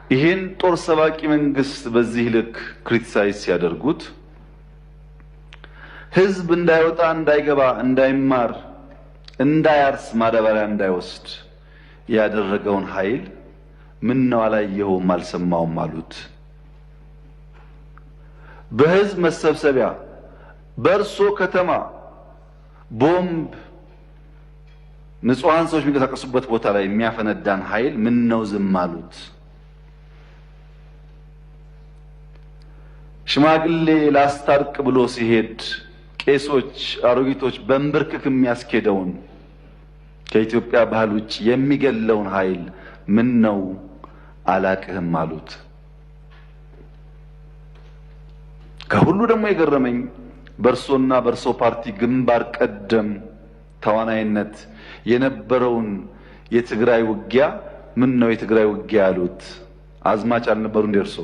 ይህን ጦር ሰባቂ መንግስት በዚህ ልክ ክሪቲሳይዝ ሲያደርጉት ህዝብ እንዳይወጣ፣ እንዳይገባ፣ እንዳይማር፣ እንዳያርስ፣ ማዳበሪያ እንዳይወስድ ያደረገውን ኃይል ምን ነው አላየኸውም አልሰማውም አሉት። በህዝብ መሰብሰቢያ በእርሶ ከተማ ቦምብ ንጹሃን ሰዎች የሚንቀሳቀሱበት ቦታ ላይ የሚያፈነዳን ኃይል ምን ነው ዝም አሉት? ሽማግሌ ላስታርቅ ብሎ ሲሄድ ቄሶች፣ አሮጊቶች በእንብርክክ የሚያስኬደውን ከኢትዮጵያ ባህል ውጭ የሚገለውን ኃይል ምን ነው አላቅህም አሉት። ከሁሉ ደግሞ የገረመኝ በእርሶና በእርሶ ፓርቲ ግንባር ቀደም ተዋናይነት የነበረውን የትግራይ ውጊያ ምን ነው የትግራይ ውጊያ አሉት። አዝማች አልነበሩ እንደ እርሶ?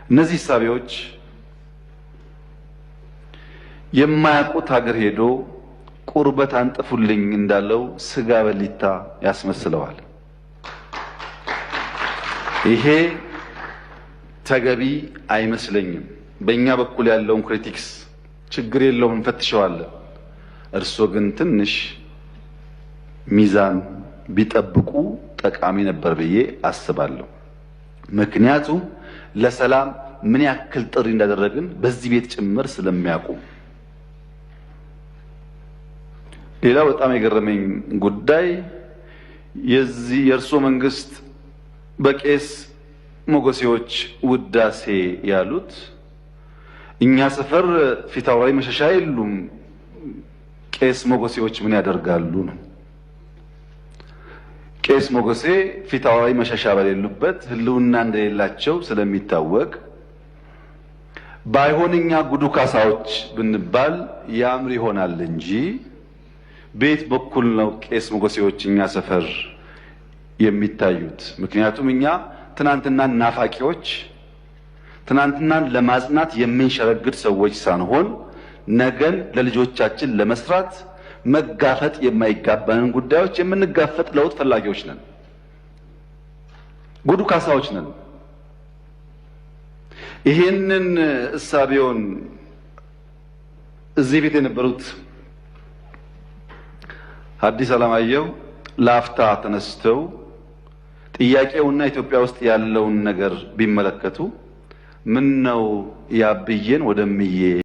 እነዚህ ሳቢዎች የማያውቁት ሀገር ሄዶ ቁርበት አንጥፉልኝ እንዳለው ስጋ በሊታ ያስመስለዋል። ይሄ ተገቢ አይመስለኝም። በእኛ በኩል ያለውን ክሪቲክስ ችግር የለውም እንፈትሸዋለን። እርሶ ግን ትንሽ ሚዛን ቢጠብቁ ጠቃሚ ነበር ብዬ አስባለሁ። ምክንያቱም ለሰላም ምን ያክል ጥሪ እንዳደረግን በዚህ ቤት ጭምር ስለሚያውቁ። ሌላው በጣም የገረመኝ ጉዳይ የእርሶ መንግስት በቄስ ሞገሴዎች ውዳሴ ያሉት እኛ ሰፈር ፊት አውራሪ መሸሻ የሉም፣ ቄስ ሞገሴዎች ምን ያደርጋሉ ነው። ቄስ ሞገሴ ፊት አውራሪ መሸሻ በሌሉበት ህልውና እንደሌላቸው ስለሚታወቅ ባይሆን እኛ ጉዱ ካሳዎች ብንባል ያምር ይሆናል እንጂ ቤት በኩል ነው ቄስ ሞገሴዎች እኛ ሰፈር የሚታዩት። ምክንያቱም እኛ ትናንትናን ናፋቂዎች፣ ትናንትናን ለማጽናት የምንሸረግድ ሰዎች ሳንሆን ነገን ለልጆቻችን ለመስራት መጋፈጥ የማይጋባንን ጉዳዮች የምንጋፈጥ ለውጥ ፈላጊዎች ነን። ጉዱ ካሳዎች ነን። ይሄንን እሳቤውን እዚህ ቤት የነበሩት ሐዲስ ዓለማየሁ ላፍታ ተነስተው ጥያቄውና ኢትዮጵያ ውስጥ ያለውን ነገር ቢመለከቱ ምን ነው ያብዬን ወደምዬ